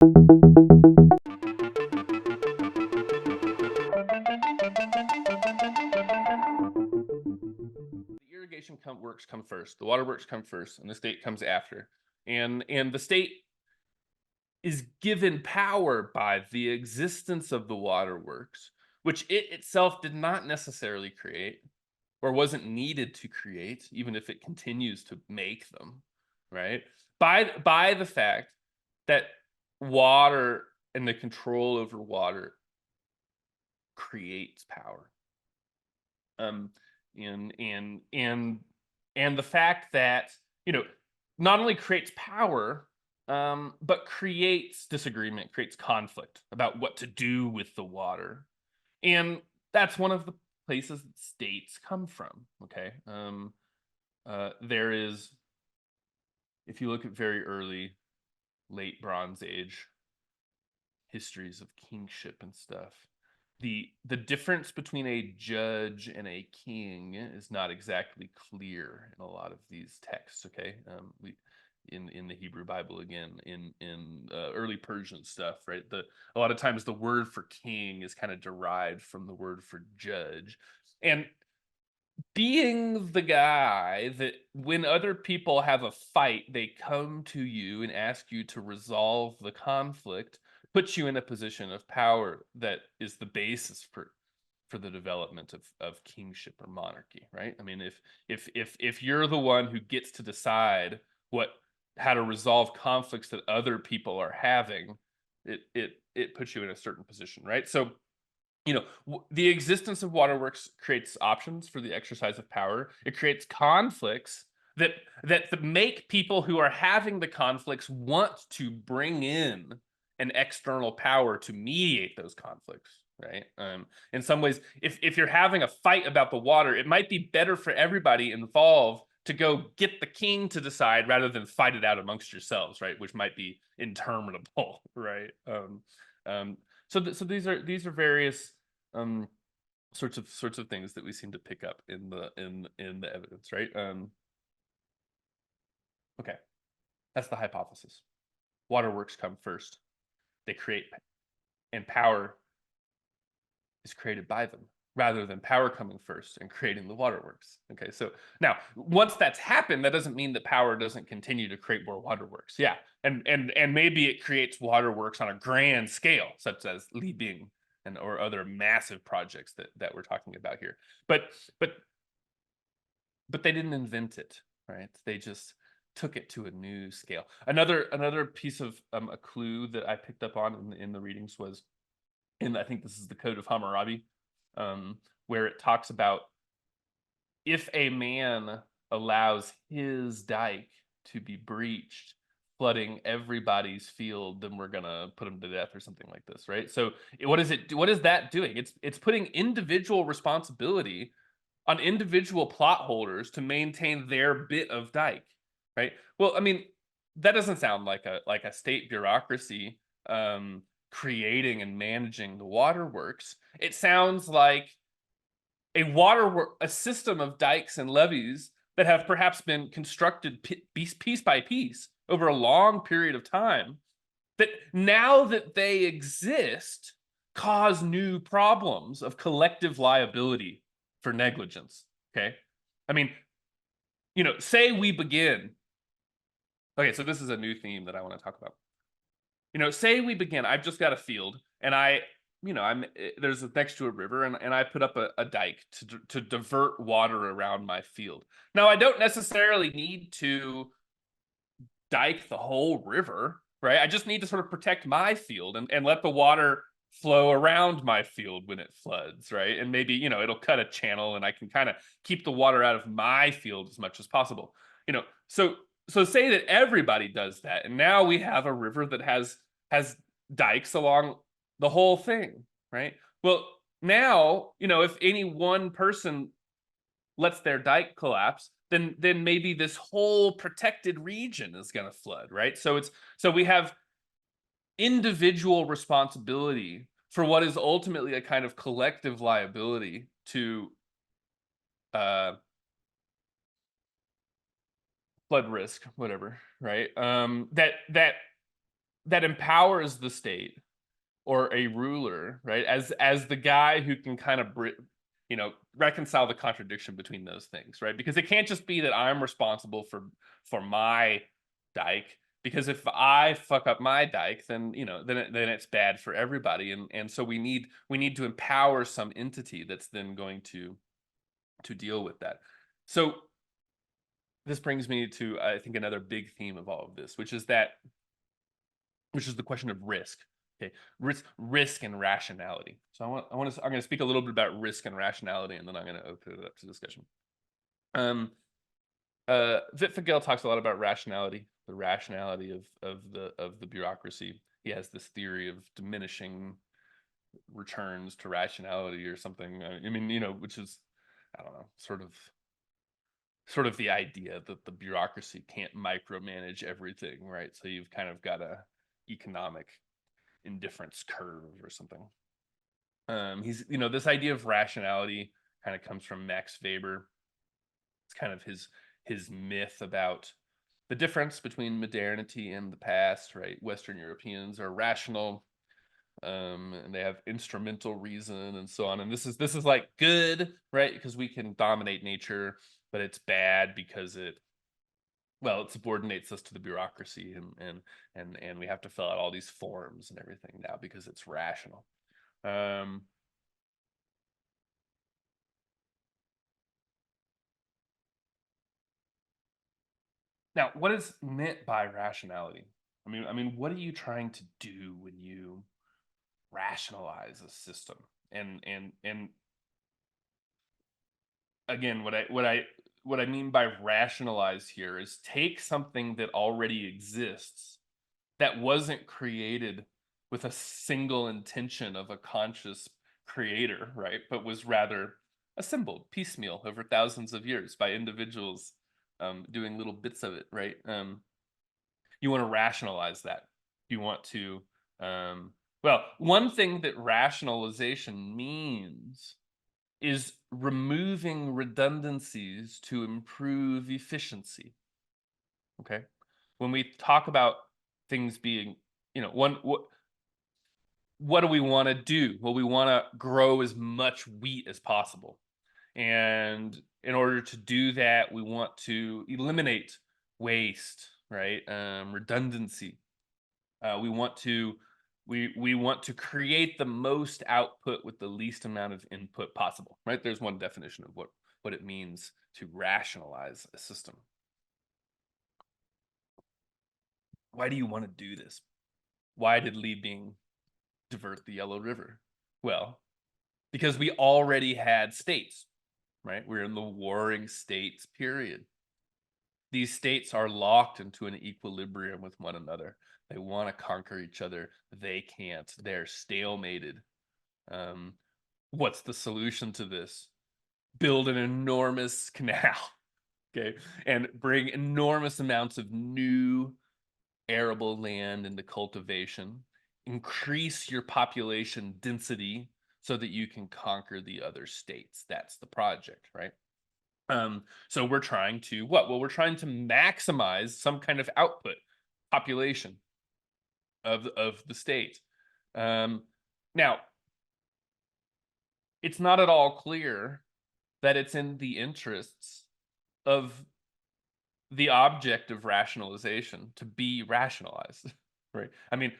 The irrigation works come first. The waterworks come first, and the state comes after. And the state is given power by the existence of the waterworks, which it itself did not necessarily create or wasn't needed to create, even if it continues to make them, right? By the fact that water and the control over water creates power. Um, and and the fact that, you know, not only creates power, but creates disagreement, creates conflict about what to do with the water. And that's one of the places that states come from. Okay. There is, if you look at very early, late Bronze Age histories of kingship and stuff, the difference between a judge and a king is not exactly clear in a lot of these texts. Okay, we in the Hebrew Bible, again, in early Persian stuff, right? A lot of times the word for king is kind of derived from the word for judge. And being the guy that when other people have a fight, they come to you and ask you to resolve the conflict, puts you in a position of power that is the basis for the development of kingship or monarchy, right? I mean, if you're the one who gets to decide what how to resolve conflicts that other people are having, it puts you in a certain position, right? So, the existence of waterworks creates options for the exercise of power. It creates conflicts that that make people who are having the conflicts want to bring in an external power to mediate those conflicts, right? In some ways, if you're having a fight about the water, it might be better for everybody involved to go get the king to decide rather than fight it out amongst yourselves, right? Which might be interminable, right? Um, so these are various um, sorts of things that we seem to pick up in the evidence, right? Okay, that's the hypothesis. Waterworks come first. They create, and power is created by them rather than power coming first and creating the waterworks. Okay, so now once that's happened, that doesn't mean that power doesn't continue to create more waterworks. Yeah, and maybe it creates waterworks on a grand scale, such as Li Bing and or other massive projects that we're talking about here. But but but they didn't invent it, right? They just took it to a new scale. Another piece of a clue that I picked up on in the readings was, and I think this is the Code of Hammurabi, um, where it talks about if a man allows his dike to be breached, flooding everybody's field, then we're gonna put him to death or something like this, right? So what is it? What is that doing? It's putting individual responsibility on individual plot holders to maintain their bit of dike, right? Well, I mean, that doesn't sound like a state bureaucracy um, creating and managing the waterworks. It sounds like a system of dikes and levees that have perhaps been constructed piece by piece over a long period of time, that now that they exist cause new problems of collective liability for negligence. Okay, I mean, say we begin. Okay, so this is a new theme that I want to talk about. Say we begin. I've just got a field, and I'm there's next to a river, and I put up a dike to divert water around my field. Now, I don't necessarily need to dike the whole river, right? I just need to sort of protect my field and let the water flow around my field when it floods, right? And maybe, it'll cut a channel and I can kind of keep the water out of my field as much as possible. So say that everybody does that, and now we have a river that has dikes along the whole thing, right? Well, now, if any one person lets their dike collapse, then maybe this whole protected region is going to flood, right? So we have individual responsibility for what is ultimately a kind of collective liability to uh, flood risk, whatever, right? That that empowers the state or a ruler, right? As the guy who can kind of reconcile the contradiction between those things, right? Because it can't just be that I'm responsible for my dike. Because if I fuck up my dike, then then it's bad for everybody, and so we need to empower some entity that's then going to deal with that. So this brings me to, I think, another big theme of all of this, which is the question of risk. Okay, risk and rationality. So I'm going to speak a little bit about risk and rationality, and then I'm going to open it up to discussion. Wittfogel talks a lot about rationality, the rationality of the bureaucracy. He has this theory of diminishing returns to rationality or something. I mean, which is, I don't know, sort of the idea that the bureaucracy can't micromanage everything, right? So you've kind of got a economic indifference curve or something. He's this idea of rationality kind of comes from Max Weber. It's kind of his myth about the difference between modernity and the past, right? Western Europeans are rational, and they have instrumental reason and so on. And this is like good, right? Because we can dominate nature, but it's bad because it subordinates us to the bureaucracy, and we have to fill out all these forms and everything now because it's rational. Now, what is meant by rationality? I mean, what are you trying to do when you rationalize a system? And again, what I mean by rationalize here is take something that already exists, that wasn't created with a single intention of a conscious creator, right? But was rather assembled piecemeal over thousands of years by individuals, doing little bits of it, right? You want to rationalize that. You want to, one thing that rationalization means is removing redundancies to improve efficiency. Okay. When we talk about things being, what do we want to do? Well, we want to grow as much wheat as possible. And in order to do that, we want to eliminate waste, right? Redundancy. We want to create the most output with the least amount of input possible, right? There's one definition of what it means to rationalize a system. Why do you want to do this? Why did Li Bing divert the Yellow River? Well, because we already had states, right? We're in the warring states period. These states are locked into an equilibrium with one another. They want to conquer each other. They can't. They're stalemated. What's the solution to this? Build an enormous canal, okay, and bring enormous amounts of new arable land into cultivation. Increase your population density so that you can conquer the other states. That's the project, right? So we're trying to what? Well, we're trying to maximize some kind of output population of the state. Now, it's not at all clear that it's in the interests of the object of rationalization to be rationalized, right? I mean,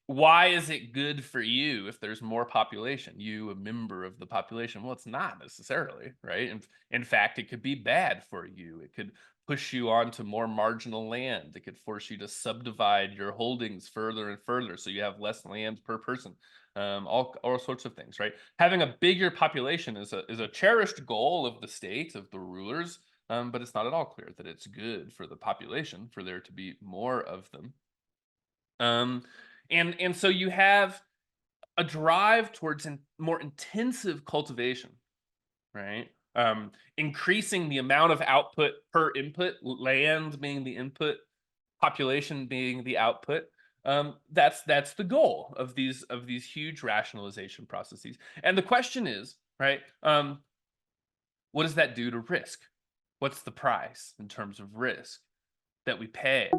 why is it good for you if there's more population? You, a member of the population? Well, it's not necessarily, right? In fact, it could be bad for you. It could push you onto more marginal land. It could force you to subdivide your holdings further and further, so you have less land per person. All sorts of things, right? Having a bigger population is a cherished goal of the state, of the rulers, but it's not at all clear that it's good for the population for there to be more of them. And so you have a drive towards more intensive cultivation, right? Increasing the amount of output per input, land being the input, population being the output. That's the goal of these huge rationalization processes. And the question is, right? What does that do to risk? What's the price in terms of risk that we pay?